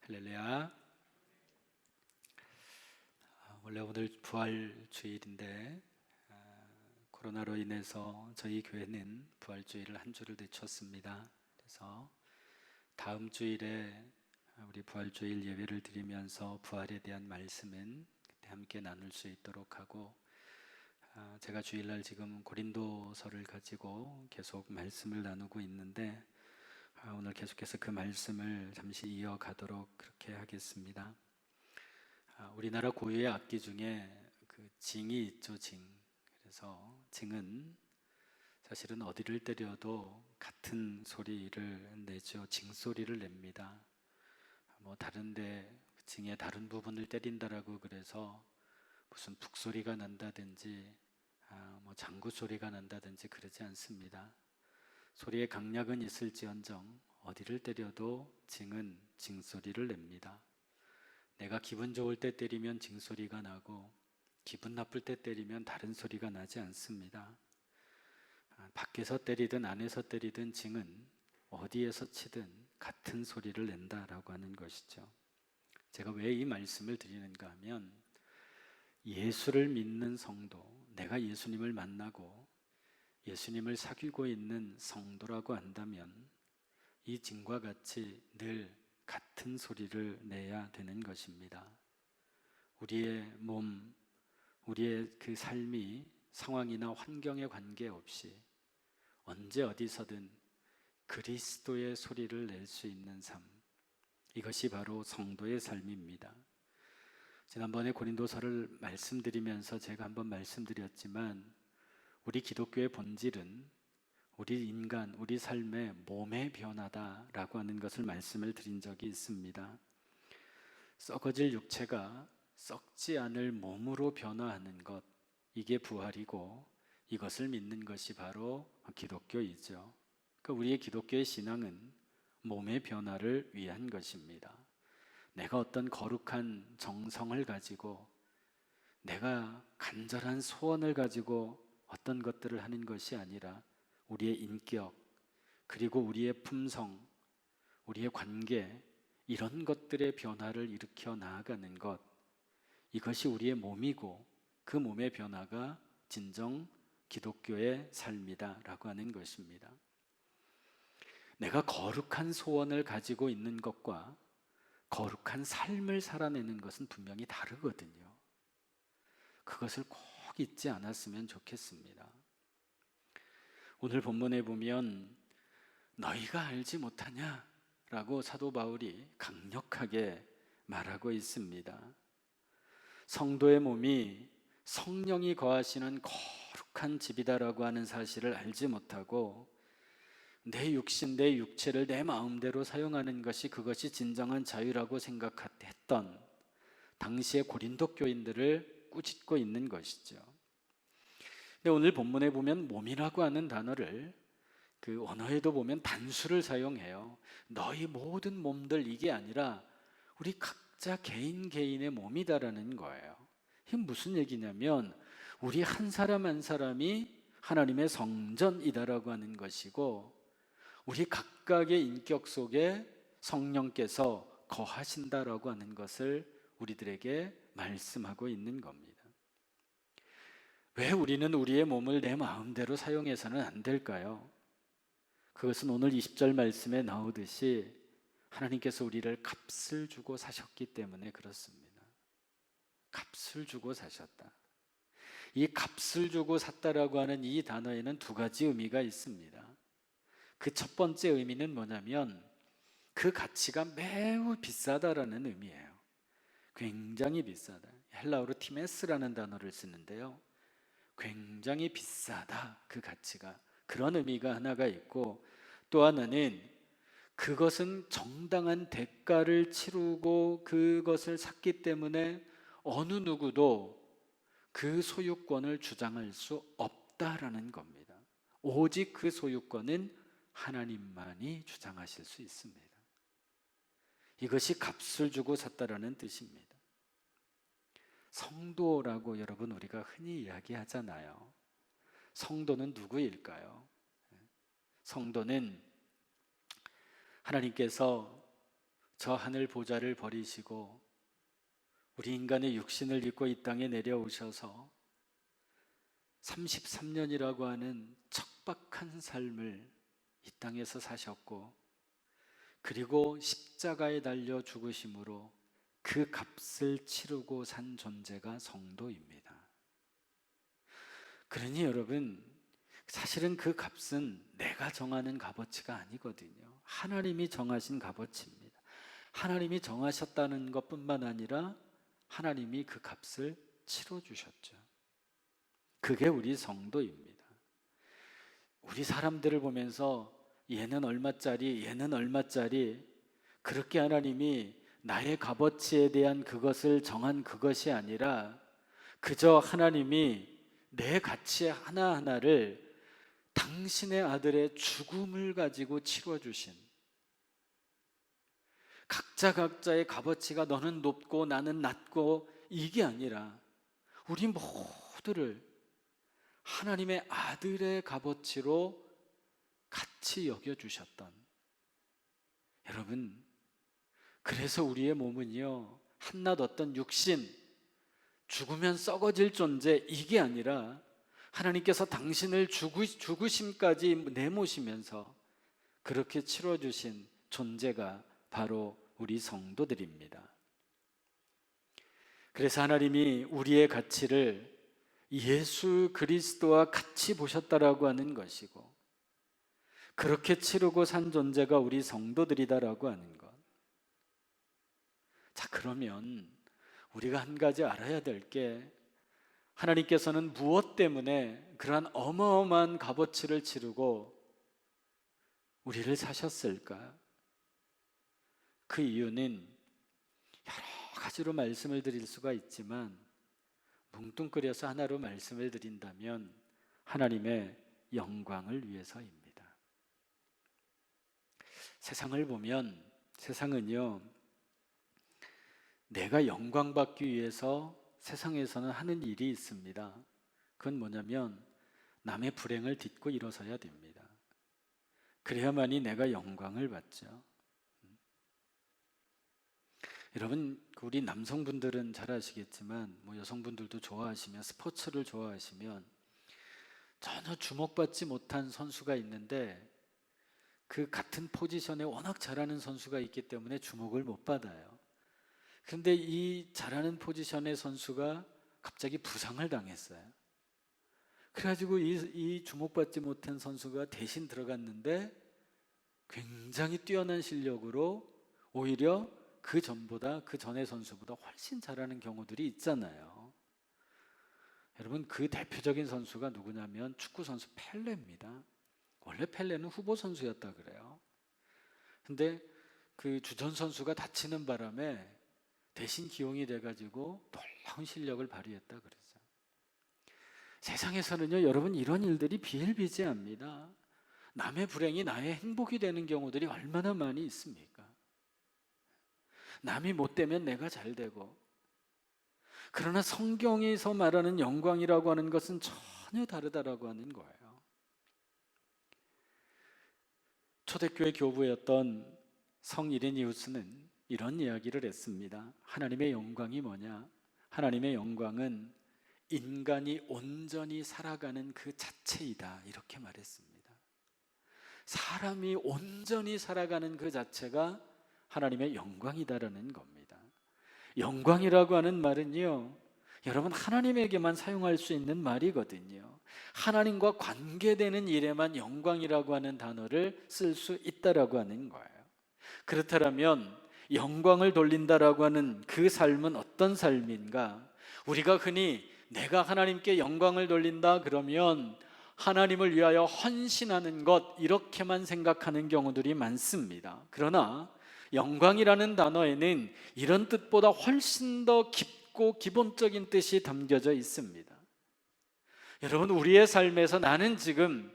할렐루야. 원래 오늘 부활주일인데 코로나로 인해서 저희 교회는 부활주일을 한 주를 늦췄습니다. 그래서 다음 주일에 우리 부활주일 예배를 드리면서 부활에 대한 말씀은 그때 함께 나눌 수 있도록 하고, 제가 주일날 지금 고린도서를 가지고 계속 말씀을 나누고 있는데 오늘 계속해서 그 말씀을 잠시 이어가도록 그렇게 하겠습니다. 우리나라 고유의 악기 중에 그 징이 있죠, 징. 그래서 징은 사실은 어디를 때려도 같은 소리를 내죠. 징 소리를 냅니다. 다른데 징의 다른 부분을 때린다라고 그래서 무슨 북소리가 난다든지 장구 소리가 난다든지 그러지 않습니다. 소리의 강약은 있을지언정 어디를 때려도 징은 징소리를 냅니다. 내가 기분 좋을 때 때리면 징소리가 나고 기분 나쁠 때 때리면 다른 소리가 나지 않습니다. 밖에서 때리든 안에서 때리든 징은 어디에서 치든 같은 소리를 낸다라고 하는 것이죠. 제가 왜 이 말씀을 드리는가 하면, 예수를 믿는 성도, 내가 예수님을 만나고 예수님을 사귀고 있는 성도라고 한다면 이 징과 같이 늘 같은 소리를 내야 되는 것입니다. 우리의 몸, 우리의 그 삶이 상황이나 환경에 관계없이 언제 어디서든 그리스도의 소리를 낼 수 있는 삶, 이것이 바로 성도의 삶입니다. 지난번에 고린도서를 말씀드리면서 제가 한번 말씀드렸지만, 우리 기독교의 본질은 우리 인간, 우리 삶의 몸의 변화다라고 하는 것을 말씀을 드린 적이 있습니다. 썩어질 육체가 썩지 않을 몸으로 변화하는 것, 이게 부활이고 이것을 믿는 것이 바로 기독교이죠. 그러니까 우리의 기독교의 신앙은 몸의 변화를 위한 것입니다. 내가 어떤 거룩한 정성을 가지고, 내가 간절한 소원을 가지고 어떤 것들을 하는 것이 아니라 우리의 인격, 그리고 우리의 품성, 우리의 관계, 이런 것들의 변화를 일으켜 나아가는 것, 이것이 우리의 몸이고 그 몸의 변화가 진정 기독교의 삶이다라고 하는 것입니다. 내가 거룩한 소원을 가지고 있는 것과 거룩한 삶을 살아내는 것은 분명히 다르거든요. 그것을 꼭 잊지 않았으면 좋겠습니다. 오늘 본문에 보면 너희가 알지 못하냐? 라고 사도 바울이 강력하게 말하고 있습니다. 성도의 몸이 성령이 거하시는 거룩한 집이다라고 하는 사실을 알지 못하고, 내 육신, 내 육체를 내 마음대로 사용하는 것이 그것이 진정한 자유라고 생각했던 당시의 고린도 교인들을 꾸짖고 있는 것이죠. 근데 오늘 본문에 보면 몸이라고 하는 단어를 그 언어에도 보면 단수를 사용해요. 너희 모든 몸들, 이게 아니라 우리 각자 개인 개인의 몸이다라는 거예요. 이게 무슨 얘기냐면, 우리 한 사람 한 사람이 하나님의 성전이다라고 하는 것이고, 우리 각각의 인격 속에 성령께서 거하신다라고 하는 것을 우리들에게 말씀하고 있는 겁니다. 왜 우리는 우리의 몸을 내 마음대로 사용해서는 안 될까요? 그것은 오늘 20절 말씀에 나오듯이 하나님께서 우리를 값을 주고 사셨기 때문에 그렇습니다. 값을 주고 사셨다. 이 값을 주고 샀다라고 하는 이 단어에는 두 가지 의미가 있습니다. 그 첫 번째 의미는 뭐냐면, 그 가치가 매우 비싸다라는 의미예요. 굉장히 비싸다. 헬라어로 티메스라는 단어를 쓰는데요, 굉장히 비싸다, 그 가치가. 그런 의미가 하나가 있고, 또 하나는 그것은 정당한 대가를 치르고 그것을 샀기 때문에 어느 누구도 그 소유권을 주장할 수 없다라는 겁니다. 오직 그 소유권은 하나님만이 주장하실 수 있습니다. 이것이 값을 주고 샀다라는 뜻입니다. 성도라고 여러분 우리가 흔히 이야기하잖아요. 성도는 누구일까요? 성도는 하나님께서 저 하늘 보좌를 버리시고 우리 인간의 육신을 입고 이 땅에 내려오셔서 33년이라고 하는 척박한 삶을 이 땅에서 사셨고, 그리고 십자가에 달려 죽으심으로 그 값을 치르고 산 존재가 성도입니다. 그러니 여러분, 사실은 그 값은 내가 정하는 값어치가 아니거든요. 하나님이 정하신 값어치입니다. 하나님이 정하셨다는 것뿐만 아니라 하나님이 그 값을 치러주셨죠. 그게 우리 성도입니다. 우리 사람들을 보면서 얘는 얼마짜리, 얘는 얼마짜리, 그렇게 하나님이 나의 값어치에 대한 그것을 정한 그것이 아니라 그저 하나님이 내 가치 하나하나를 당신의 아들의 죽음을 가지고 치러주신, 각자의 값어치가 너는 높고 나는 낮고 이게 아니라 우리 모두를 하나님의 아들의 값어치로 같이 여겨주셨던, 여러분, 그래서 우리의 몸은요, 한낱 어떤 육신, 죽으면 썩어질 존재, 이게 아니라 하나님께서 당신을 죽으심까지 내모시면서 그렇게 치러주신 존재가 바로 우리 성도들입니다. 그래서 하나님이 우리의 가치를 예수 그리스도와 같이 보셨다라고 하는 것이고, 그렇게 치르고 산 존재가 우리 성도들이다라고 하는 것. 자, 그러면 우리가 한 가지 알아야 될 게, 하나님께서는 무엇 때문에 그러한 어마어마한 값어치를 치르고 우리를 사셨을까? 그 이유는 여러 가지로 말씀을 드릴 수가 있지만, 뭉뚱그려서 하나로 말씀을 드린다면 하나님의 영광을 위해서입니다. 세상을 보면, 세상은요, 내가 영광받기 위해서 세상에서는 하는 일이 있습니다. 그건 뭐냐면 남의 불행을 딛고 일어서야 됩니다. 그래야만이 내가 영광을 받죠. 여러분, 우리 남성분들은 잘 아시겠지만, 여성분들도 좋아하시면, 스포츠를 좋아하시면 전혀 주목받지 못한 선수가 있는데 그 같은 포지션에 워낙 잘하는 선수가 있기 때문에 주목을 못 받아요. 그런데 이 잘하는 포지션의 선수가 갑자기 부상을 당했어요. 그래가지고 이 주목받지 못한 선수가 대신 들어갔는데 굉장히 뛰어난 실력으로 오히려 그 전의 선수보다 훨씬 잘하는 경우들이 있잖아요. 여러분, 그 대표적인 선수가 누구냐면 축구 선수 펠레입니다. 원래 펠레는 후보 선수였다 그래요. 근데 그 주전 선수가 다치는 바람에 대신 기용이 돼가지고 놀라운 실력을 발휘했다 그러죠. 세상에서는요, 여러분, 이런 일들이 비일비재합니다. 남의 불행이 나의 행복이 되는 경우들이 얼마나 많이 있습니까? 남이 못 되면 내가 잘 되고. 그러나 성경에서 말하는 영광이라고 하는 것은 전혀 다르다라고 하는 거예요. 초대교회 교부였던 성 이레니우스는 이런 이야기를 했습니다. 하나님의 영광이 뭐냐? 하나님의 영광은 인간이 온전히 살아가는 그 자체이다, 이렇게 말했습니다. 사람이 온전히 살아가는 그 자체가 하나님의 영광이다라는 겁니다. 영광이라고 하는 말은요, 여러분, 하나님에게만 사용할 수 있는 말이거든요. 하나님과 관계되는 일에만 영광이라고 하는 단어를 쓸 수 있다라고 하는 거예요. 그렇다면 영광을 돌린다라고 하는 그 삶은 어떤 삶인가? 우리가 흔히 내가 하나님께 영광을 돌린다 그러면 하나님을 위하여 헌신하는 것, 이렇게만 생각하는 경우들이 많습니다. 그러나 영광이라는 단어에는 이런 뜻보다 훨씬 더 깊고 기본적인 뜻이 담겨져 있습니다. 여러분, 우리의 삶에서 나는 지금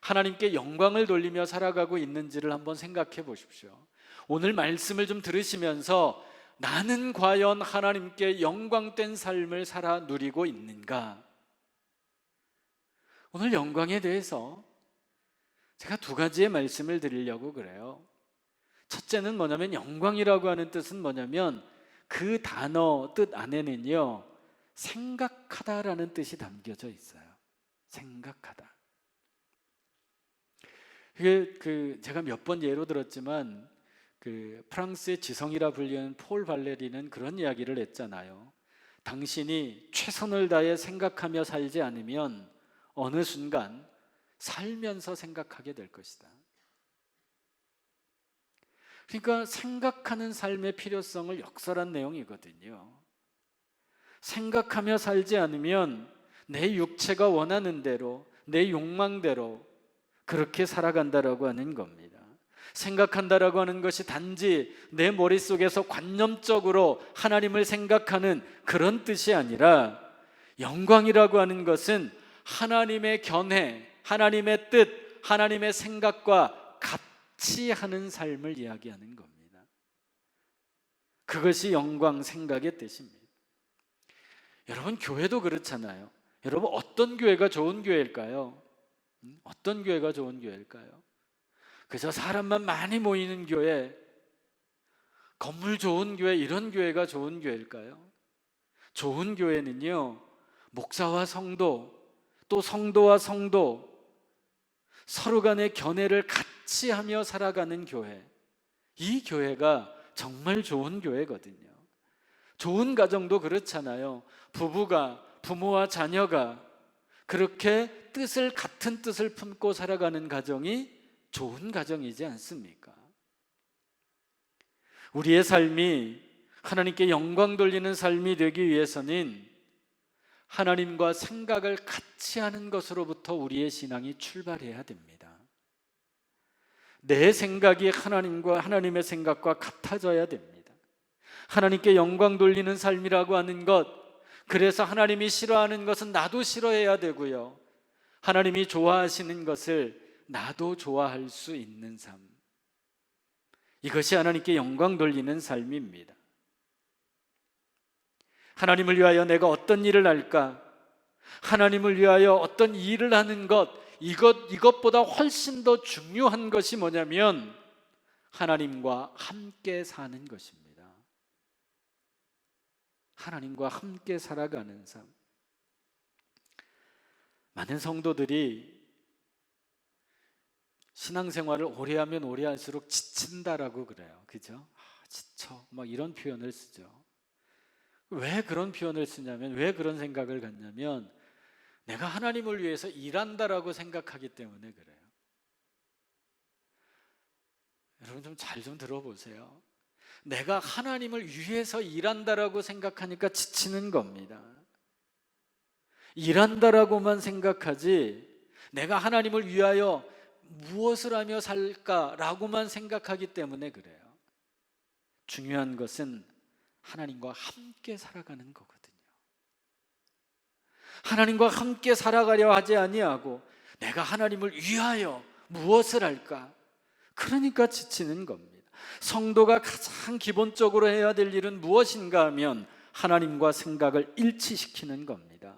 하나님께 영광을 돌리며 살아가고 있는지를 한번 생각해 보십시오. 오늘 말씀을 좀 들으시면서 나는 과연 하나님께 영광된 삶을 살아 누리고 있는가? 오늘 영광에 대해서 제가 두 가지의 말씀을 드리려고 그래요. 첫째는 뭐냐면, 영광이라고 하는 뜻은 뭐냐면 그 단어 뜻 안에는요, 생각하다라는 뜻이 담겨져 있어요. 생각하다. 이게 제가 몇 번 예로 들었지만 프랑스의 지성이라 불리는 폴 발레리는 그런 이야기를 했잖아요. 당신이 최선을 다해 생각하며 살지 않으면 어느 순간 살면서 생각하게 될 것이다. 그러니까 생각하는 삶의 필요성을 역설한 내용이거든요. 생각하며 살지 않으면 내 육체가 원하는 대로, 내 욕망대로 그렇게 살아간다라고 하는 겁니다. 생각한다라고 하는 것이 단지 내 머릿속에서 관념적으로 하나님을 생각하는 그런 뜻이 아니라, 영광이라고 하는 것은 하나님의 견해, 하나님의 뜻, 하나님의 생각과 같이 하는 삶을 이야기하는 겁니다. 그것이 영광 생각의 뜻입니다. 여러분, 교회도 그렇잖아요. 여러분, 어떤 교회가 좋은 교회일까요? 어떤 교회가 좋은 교회일까요? 그저 사람만 많이 모이는 교회, 건물 좋은 교회, 이런 교회가 좋은 교회일까요? 좋은 교회는요, 목사와 성도, 또 성도와 성도, 서로 간의 견해를 같이 하며 살아가는 교회, 이 교회가 정말 좋은 교회거든요. 좋은 가정도 그렇잖아요. 부모와 자녀가 그렇게 같은 뜻을 품고 살아가는 가정이 좋은 가정이지 않습니까? 우리의 삶이 하나님께 영광 돌리는 삶이 되기 위해서는 하나님과 생각을 같이 하는 것으로부터 우리의 신앙이 출발해야 됩니다. 내 생각이 하나님의 생각과 같아져야 됩니다. 하나님께 영광 돌리는 삶이라고 하는 것, 그래서 하나님이 싫어하는 것은 나도 싫어해야 되고요, 하나님이 좋아하시는 것을 나도 좋아할 수 있는 삶, 이것이 하나님께 영광 돌리는 삶입니다. 하나님을 위하여 내가 어떤 일을 할까? 하나님을 위하여 어떤 일을 하는 것, 이것보다 훨씬 더 중요한 것이 뭐냐면 하나님과 함께 사는 것입니다. 하나님과 함께 살아가는 삶. 많은 성도들이 신앙생활을 오래 하면 오래 할수록 지친다라고 그래요. 그죠? 지쳐. 막 이런 표현을 쓰죠. 왜 그런 표현을 쓰냐면, 왜 그런 생각을 갖냐면, 내가 하나님을 위해서 일한다라고 생각하기 때문에 그래요. 여러분 좀 잘 좀 들어보세요. 내가 하나님을 위해서 일한다라고 생각하니까 지치는 겁니다. 일한다라고만 생각하지, 내가 하나님을 위하여 무엇을 하며 살까라고만 생각하기 때문에 그래요. 중요한 것은 하나님과 함께 살아가는 거거든요. 하나님과 함께 살아가려 하지 아니하고 내가 하나님을 위하여 무엇을 할까? 그러니까 지치는 겁니다. 성도가 가장 기본적으로 해야 될 일은 무엇인가 하면 하나님과 생각을 일치시키는 겁니다.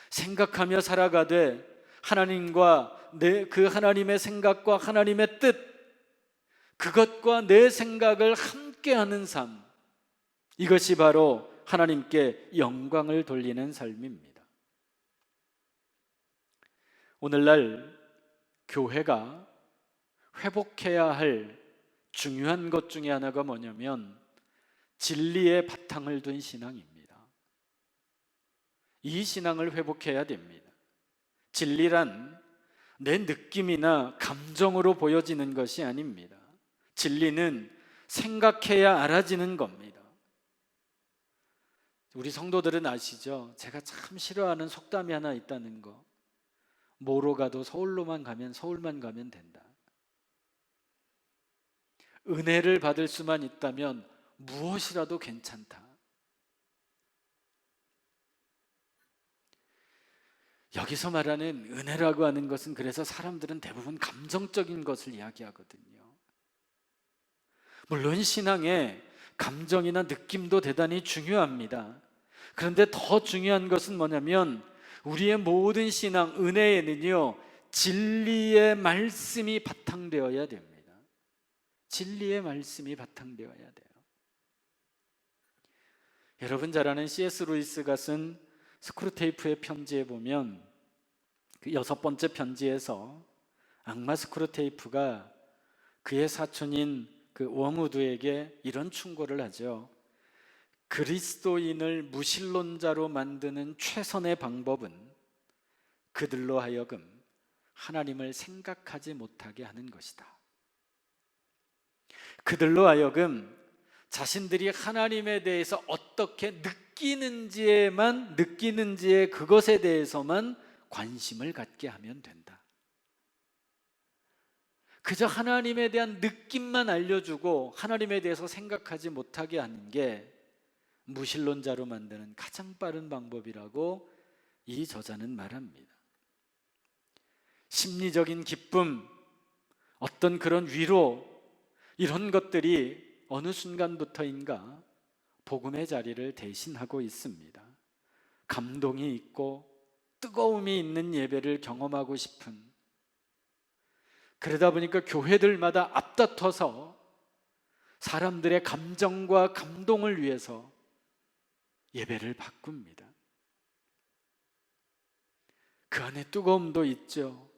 생각하며 살아가되 하나님과 그 하나님의 생각과 하나님의 뜻, 그것과 내 생각을 함께하는 삶, 이것이 바로 하나님께 영광을 돌리는 삶입니다. 오늘날 교회가 회복해야 할 중요한 것 중에 하나가 뭐냐면 진리의 바탕을 둔 신앙입니다. 이 신앙을 회복해야 됩니다. 진리란 내 느낌이나 감정으로 보여지는 것이 아닙니다. 진리는 생각해야 알아지는 겁니다. 우리 성도들은 아시죠? 제가 참 싫어하는 속담이 하나 있다는 거. 뭐로 가도 서울만 가면 된다. 은혜를 받을 수만 있다면 무엇이라도 괜찮다. 여기서 말하는 은혜라고 하는 것은, 그래서 사람들은 대부분 감정적인 것을 이야기하거든요. 물론 신앙에 감정이나 느낌도 대단히 중요합니다. 그런데 더 중요한 것은 뭐냐면 우리의 모든 신앙, 은혜에는요 진리의 말씀이 바탕되어야 됩니다. 진리의 말씀이 바탕되어야 돼요. 여러분 잘 아는 C.S. 루이스가 쓴 스크루테이프의 편지에 보면 그 6번째 편지에서 악마 스크루테이프가 그의 사촌인 그 워무드에게 이런 충고를 하죠. 그리스도인을 무신론자로 만드는 최선의 방법은 그들로 하여금 하나님을 생각하지 못하게 하는 것이다. 그들로 하여금 자신들이 하나님에 대해서 어떻게 느끼는지에 그것에 대해서만 관심을 갖게 하면 된다. 그저 하나님에 대한 느낌만 알려주고 하나님에 대해서 생각하지 못하게 하는 게 무신론자로 만드는 가장 빠른 방법이라고 이 저자는 말합니다. 심리적인 기쁨, 어떤 그런 위로, 이런 것들이 어느 순간부터인가 복음의 자리를 대신하고 있습니다. 감동이 있고 뜨거움이 있는 예배를 경험하고 싶은, 그러다 보니까 교회들마다 앞다퉈서 사람들의 감정과 감동을 위해서 예배를 바꿉니다. 그 안에 뜨거움도 있죠.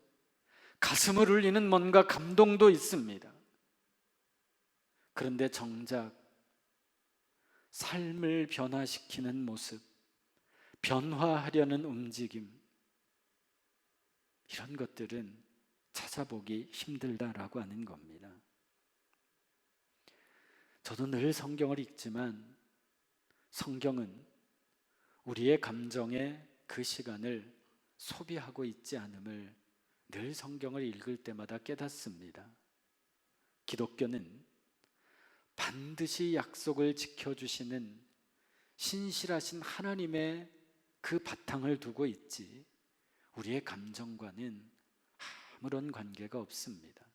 가슴을 울리는 뭔가 감동도 있습니다. 그런데 정작 삶을 변화시키는 모습, 변화하려는 움직임, 이런 것들은 찾아보기 힘들다라고 하는 겁니다. 저도 늘 성경을 읽지만 성경은 우리의 감정에 그 시간을 소비하고 있지 않음을 늘 성경을 읽을 때마다 깨닫습니다. 기독교는 반드시 약속을 지켜주시는 신실하신 하나님의 그 바탕을 두고 있지 우리의 감정과는 아무런 관계가 없습니다.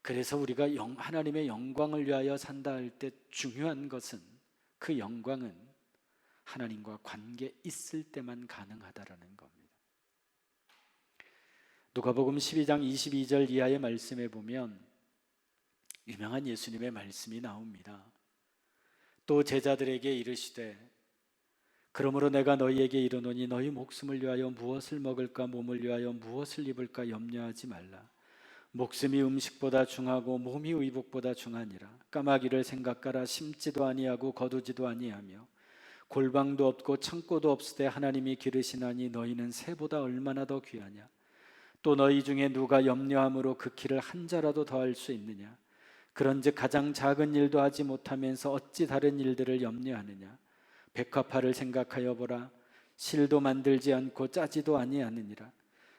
그래서 우리가 하나님의 영광을 위하여 산다 할 때 중요한 것은 그 영광은 하나님과 관계 있을 때만 가능하다라는 겁니다. 누가복음 12장 22절 이하의 말씀에 보면 유명한 예수님의 말씀이 나옵니다. 또 제자들에게 이르시되 그러므로 내가 너희에게 이르노니 너희 목숨을 위하여 무엇을 먹을까 몸을 위하여 무엇을 입을까 염려하지 말라. 목숨이 음식보다 중하고 몸이 의복보다 중하니라. 까마귀를 생각하라. 심지도 아니하고 거두지도 아니하며 골방도 없고 창고도 없으되 하나님이 기르시나니 너희는 새보다 얼마나 더 귀하냐. 또 너희 중에 누가 염려함으로 그 키를 한 자라도 더할 수 있느냐. 그런즉 가장 작은 일도 하지 못하면서 어찌 다른 일들을 염려하느냐. 백합화를 생각하여 보라. 실도 만들지 않고 짜지도 아니하느니라.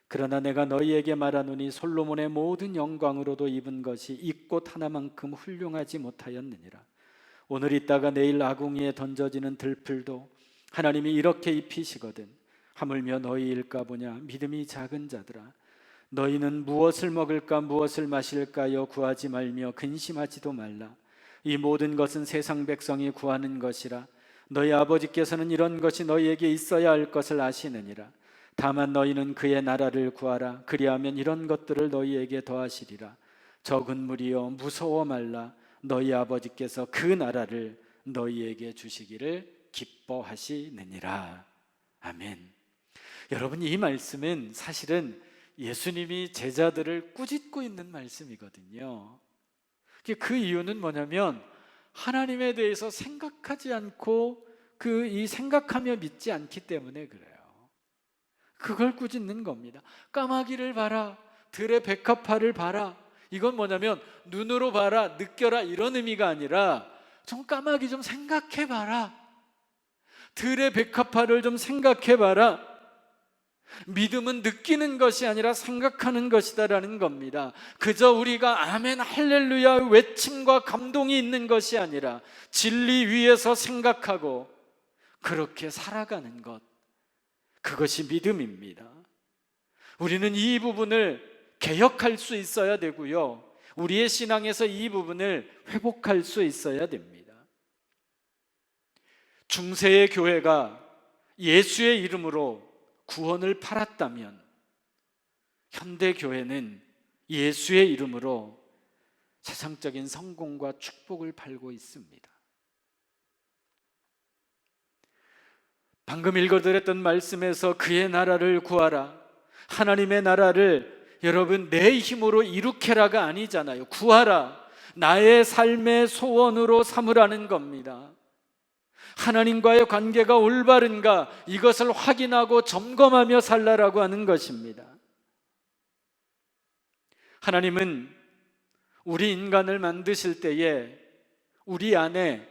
그러나 내가 너희에게 말하노니 솔로몬의 모든 영광으로도 입은 것이 이 꽃 하나만큼 훌륭하지 못하였느니라. 오늘 있다가 내일 아궁이에 던져지는 들풀도 하나님이 이렇게 입히시거든. 하물며 너희일까 보냐. 믿음이 작은 자들아, 너희는 무엇을 먹을까 무엇을 마실까요 구하지 말며 근심하지도 말라. 이 모든 것은 세상 백성이 구하는 것이라. 너희 아버지께서는 이런 것이 너희에게 있어야 할 것을 아시느니라. 다만 너희는 그의 나라를 구하라. 그리하면 이런 것들을 너희에게 더하시리라. 적은 무리여 무서워 말라. 너희 아버지께서 그 나라를 너희에게 주시기를 기뻐하시느니라. 아멘. 여러분, 이 말씀은 사실은 예수님이 제자들을 꾸짖고 있는 말씀이거든요. 그 이유는 뭐냐면 하나님에 대해서 생각하지 않고 이 생각하며 믿지 않기 때문에 그래요. 그걸 꾸짖는 겁니다. 까마귀를 봐라, 들의 백합화를 봐라. 이건 뭐냐면 눈으로 봐라, 느껴라 이런 의미가 아니라 좀 까마귀 좀 생각해봐라. 들의 백합화를 좀 생각해봐라. 믿음은 느끼는 것이 아니라 생각하는 것이다라는 겁니다. 그저 우리가 아멘 할렐루야 외침과 감동이 있는 것이 아니라 진리 위에서 생각하고 그렇게 살아가는 것, 그것이 믿음입니다. 우리는 이 부분을 개혁할 수 있어야 되고요, 우리의 신앙에서 이 부분을 회복할 수 있어야 됩니다. 중세의 교회가 예수의 이름으로 구원을 팔았다면 현대 교회는 예수의 이름으로 세상적인 성공과 축복을 팔고 있습니다. 방금 읽어드렸던 말씀에서 그의 나라를 구하라, 하나님의 나라를 여러분 내 힘으로 이룩해라가 아니잖아요. 구하라, 나의 삶의 소원으로 삼으라는 겁니다. 하나님과의 관계가 올바른가 이것을 확인하고 점검하며 살라라고 하는 것입니다. 하나님은 우리 인간을 만드실 때에 우리 안에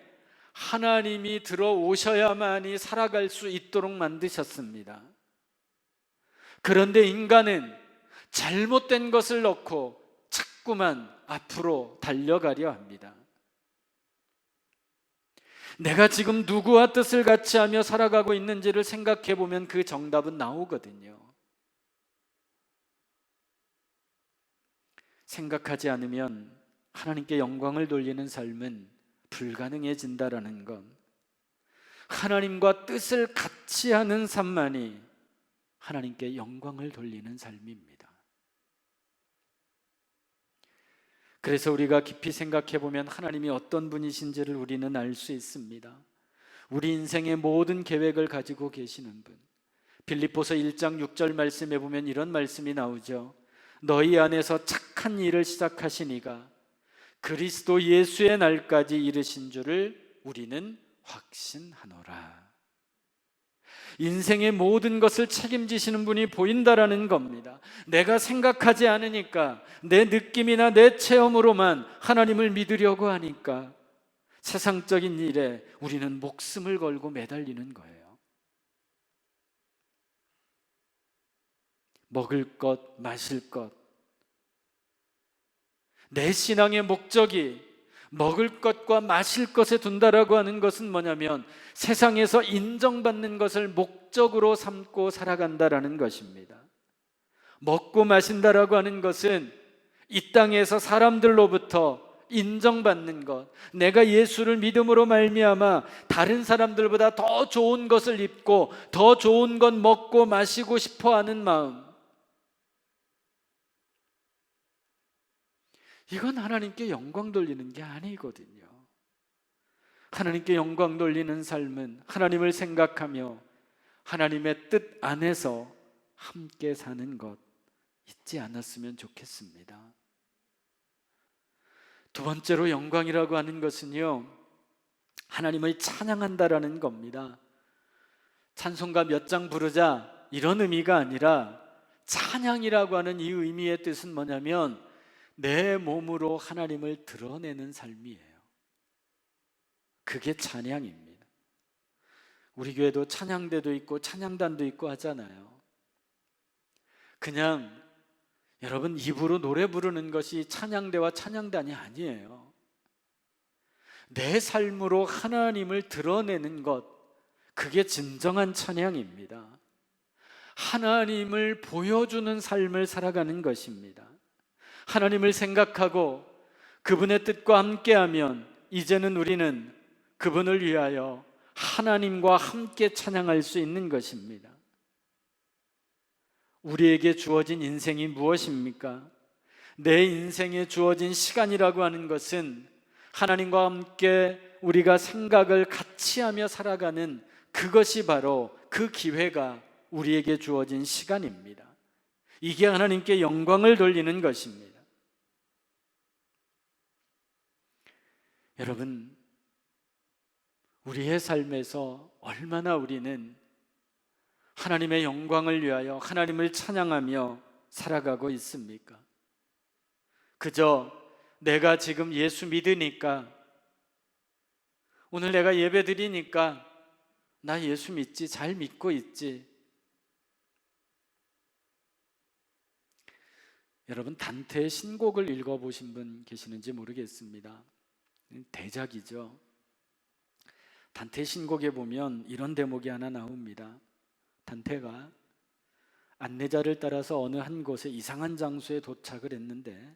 하나님이 들어오셔야만이 살아갈 수 있도록 만드셨습니다. 그런데 인간은 잘못된 것을 넣고 자꾸만 앞으로 달려가려 합니다. 내가 지금 누구와 뜻을 같이 하며 살아가고 있는지를 생각해 보면 그 정답은 나오거든요. 생각하지 않으면 하나님께 영광을 돌리는 삶은 불가능해진다라는 것, 하나님과 뜻을 같이 하는 삶만이 하나님께 영광을 돌리는 삶입니다. 그래서 우리가 깊이 생각해 보면 하나님이 어떤 분이신지를 우리는 알 수 있습니다. 우리 인생의 모든 계획을 가지고 계시는 분, 빌립보서 1장 6절 말씀에 보면 이런 말씀이 나오죠. 너희 안에서 착한 일을 시작하시니가 그리스도 예수의 날까지 이르신 줄을 우리는 확신하노라. 인생의 모든 것을 책임지시는 분이 보인다라는 겁니다. 내가 생각하지 않으니까, 내 느낌이나 내 체험으로만 하나님을 믿으려고 하니까 세상적인 일에 우리는 목숨을 걸고 매달리는 거예요. 먹을 것, 마실 것, 내 신앙의 목적이 먹을 것과 마실 것에 둔다라고 하는 것은 뭐냐면 세상에서 인정받는 것을 목적으로 삼고 살아간다라는 것입니다. 먹고 마신다라고 하는 것은 이 땅에서 사람들로부터 인정받는 것, 내가 예수를 믿음으로 말미암아 다른 사람들보다 더 좋은 것을 입고 더 좋은 것 먹고 마시고 싶어하는 마음, 이건 하나님께 영광 돌리는 게 아니거든요. 하나님께 영광 돌리는 삶은 하나님을 생각하며 하나님의 뜻 안에서 함께 사는 것 잊지 않았으면 좋겠습니다. 두 번째로 영광이라고 하는 것은요, 하나님을 찬양한다라는 겁니다. 찬송가 몇 장 부르자 이런 의미가 아니라 찬양이라고 하는 이 의미의 뜻은 뭐냐면 내 몸으로 하나님을 드러내는 삶이에요. 그게 찬양입니다. 우리 교회도 찬양대도 있고 찬양단도 있고 하잖아요. 그냥 여러분 입으로 노래 부르는 것이 찬양대와 찬양단이 아니에요. 내 삶으로 하나님을 드러내는 것, 그게 진정한 찬양입니다. 하나님을 보여주는 삶을 살아가는 것입니다. 하나님을 생각하고 그분의 뜻과 함께하면 이제는 우리는 그분을 위하여 하나님과 함께 찬양할 수 있는 것입니다. 우리에게 주어진 인생이 무엇입니까? 내 인생에 주어진 시간이라고 하는 것은 하나님과 함께 우리가 생각을 같이 하며 살아가는 그것이 바로 그 기회가 우리에게 주어진 시간입니다. 이게 하나님께 영광을 돌리는 것입니다. 여러분, 우리의 삶에서 얼마나 우리는 하나님의 영광을 위하여 하나님을 찬양하며 살아가고 있습니까? 그저 내가 지금 예수 믿으니까, 오늘 내가 예배 드리니까 나 예수 믿지, 잘 믿고 있지. 여러분, 단테의 신곡을 읽어보신 분 계시는지 모르겠습니다. 대작이죠. 단테 신곡에 보면 이런 대목이 하나 나옵니다. 단테가 안내자를 따라서 어느 한 곳에 이상한 장소에 도착을 했는데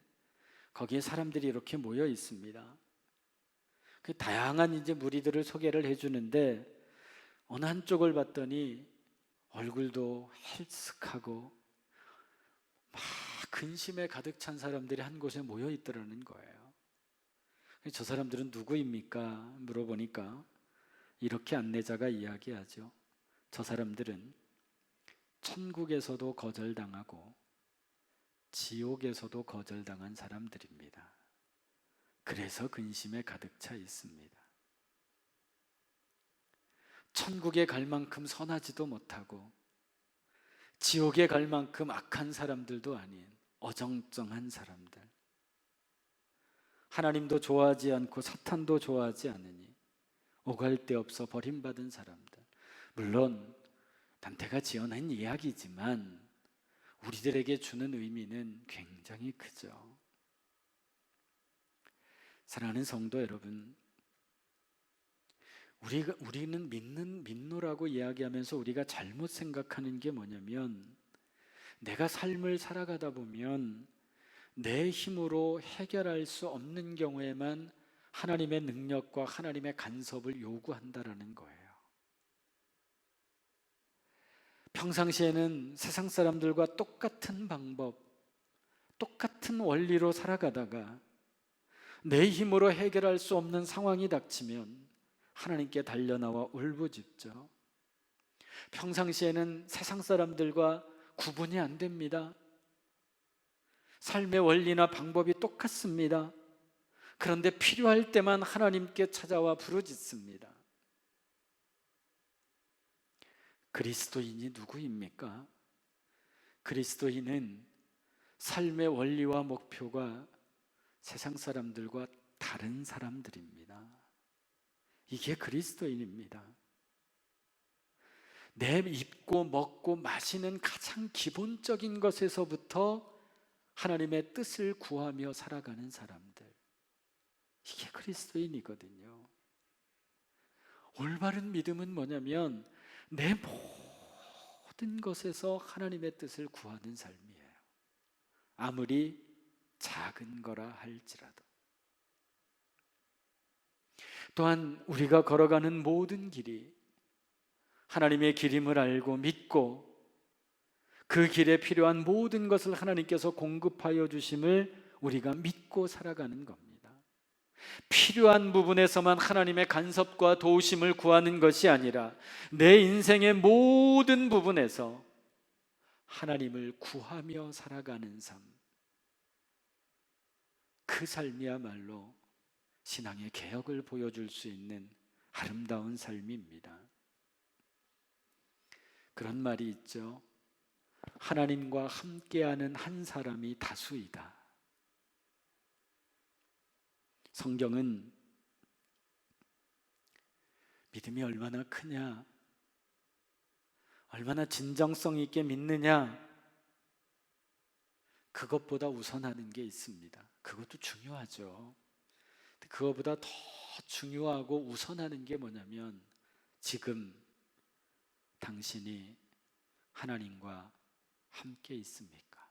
거기에 사람들이 이렇게 모여 있습니다. 그 다양한 이제 무리들을 소개를 해주는데 어느 한쪽을 봤더니 얼굴도 헬쓱하고 막 근심에 가득 찬 사람들이 한 곳에 모여 있더라는 거예요. 저 사람들은 누구입니까? 물어보니까 이렇게 안내자가 이야기하죠. 저 사람들은 천국에서도 거절당하고 지옥에서도 거절당한 사람들입니다. 그래서 근심에 가득 차 있습니다. 천국에 갈 만큼 선하지도 못하고 지옥에 갈 만큼 악한 사람들도 아닌 어정쩡한 사람들, 하나님도 좋아하지 않고 사탄도 좋아하지 않으니 오갈 데 없어 버림받은 사람들. 물론 단테가 지어낸 이야기지만 우리들에게 주는 의미는 굉장히 크죠. 사랑하는 성도 여러분, 우리는 믿노라고 이야기하면서 우리가 잘못 생각하는 게 뭐냐면, 내가 삶을 살아가다 보면 내 힘으로 해결할 수 없는 경우에만 하나님의 능력과 하나님의 간섭을 요구한다라는 거예요. 평상시에는 세상 사람들과 똑같은 방법, 똑같은 원리로 살아가다가 내 힘으로 해결할 수 없는 상황이 닥치면 하나님께 달려나와 울부짖죠. 평상시에는 세상 사람들과 구분이 안 됩니다. 삶의 원리나 방법이 똑같습니다. 그런데 필요할 때만 하나님께 찾아와 부르짖습니다. 그리스도인이 누구입니까? 그리스도인은 삶의 원리와 목표가 세상 사람들과 다른 사람들입니다. 이게 그리스도인입니다. 내 입고 먹고 마시는 가장 기본적인 것에서부터 하나님의 뜻을 구하며 살아가는 사람들, 이게 그리스도인이거든요. 올바른 믿음은 뭐냐면 내 모든 것에서 하나님의 뜻을 구하는 삶이에요. 아무리 작은 거라 할지라도. 또한 우리가 걸어가는 모든 길이 하나님의 길임을 알고 믿고 그 길에 필요한 모든 것을 하나님께서 공급하여 주심을 우리가 믿고 살아가는 겁니다. 필요한 부분에서만 하나님의 간섭과 도우심을 구하는 것이 아니라 내 인생의 모든 부분에서 하나님을 구하며 살아가는 삶, 그 삶이야말로 신앙의 개혁을 보여줄 수 있는 아름다운 삶입니다. 그런 말이 있죠. 하나님과 함께하는 한 사람이 다수이다. 성경은 믿음이 얼마나 크냐, 얼마나 진정성 있게 믿느냐, 그것보다 우선하는 게 있습니다. 그것도 중요하죠. 그것보다 더 중요하고 우선하는 게 뭐냐면, 지금 당신이 하나님과 함께 있습니까?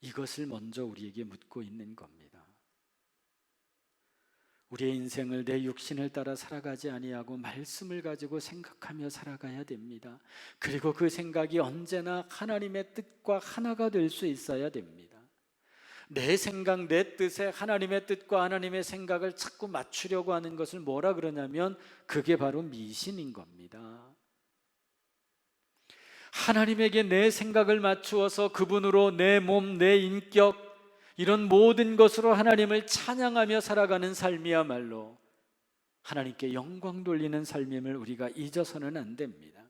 이것을 먼저 우리에게 묻고 있는 겁니다. 우리의 인생을 내 육신을 따라 살아가지 아니하고 말씀을 가지고 생각하며 살아가야 됩니다. 그리고 그 생각이 언제나 하나님의 뜻과 하나가 될 수 있어야 됩니다. 내 생각, 내 뜻에 하나님의 뜻과 하나님의 생각을 자꾸 맞추려고 하는 것을 뭐라 그러냐면 그게 바로 미신인 겁니다. 하나님에게 내 생각을 맞추어서 그분으로 내 몸, 내 인격, 이런 모든 것으로 하나님을 찬양하며 살아가는 삶이야말로 하나님께 영광 돌리는 삶임을 우리가 잊어서는 안 됩니다.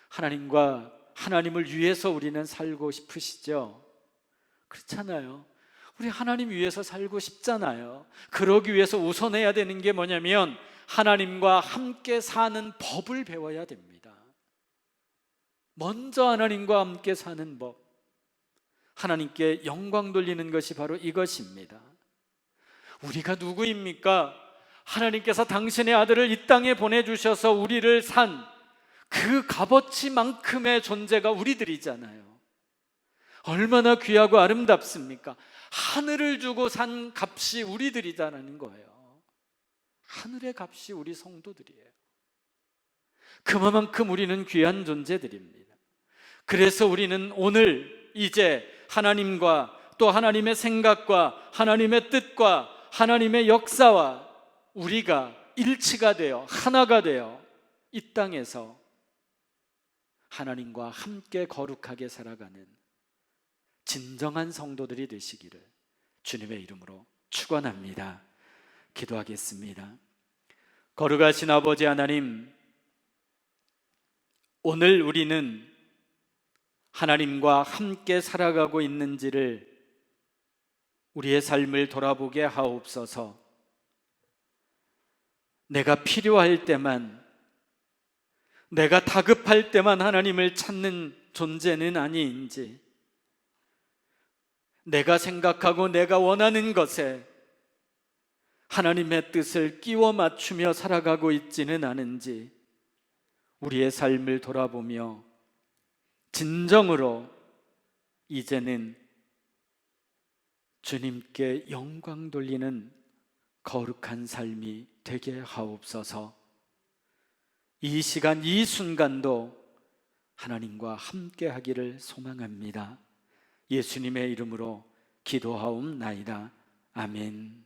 하나님을 위해서 우리는 살고 싶으시죠? 그렇잖아요. 우리 하나님 위해서 살고 싶잖아요. 그러기 위해서 우선해야 되는 게 뭐냐면 하나님과 함께 사는 법을 배워야 됩니다. 먼저 하나님과 함께 사는 법, 하나님께 영광 돌리는 것이 바로 이것입니다. 우리가 누구입니까? 하나님께서 당신의 아들을 이 땅에 보내주셔서 우리를 산 그 값어치만큼의 존재가 우리들이잖아요. 얼마나 귀하고 아름답습니까? 하늘을 주고 산 값이 우리들이다라는 거예요. 하늘의 값이 우리 성도들이에요. 그만큼 우리는 귀한 존재들입니다. 그래서 우리는 오늘 이제 하나님과 또 하나님의 생각과 하나님의 뜻과 하나님의 역사와 우리가 일치가 되어 하나가 되어 이 땅에서 하나님과 함께 거룩하게 살아가는 진정한 성도들이 되시기를 주님의 이름으로 축원합니다. 기도하겠습니다. 거룩하신 아버지 하나님, 오늘 우리는 하나님과 함께 살아가고 있는지를 우리의 삶을 돌아보게 하옵소서. 내가 필요할 때만, 내가 다급할 때만 하나님을 찾는 존재는 아닌지, 내가 생각하고 내가 원하는 것에 하나님의 뜻을 끼워 맞추며 살아가고 있지는 않은지 우리의 삶을 돌아보며 진정으로 이제는 주님께 영광 돌리는 거룩한 삶이 되게 하옵소서. 이 시간 이 순간도 하나님과 함께 하기를 소망합니다. 예수님의 이름으로 기도하옵나이다. 아멘.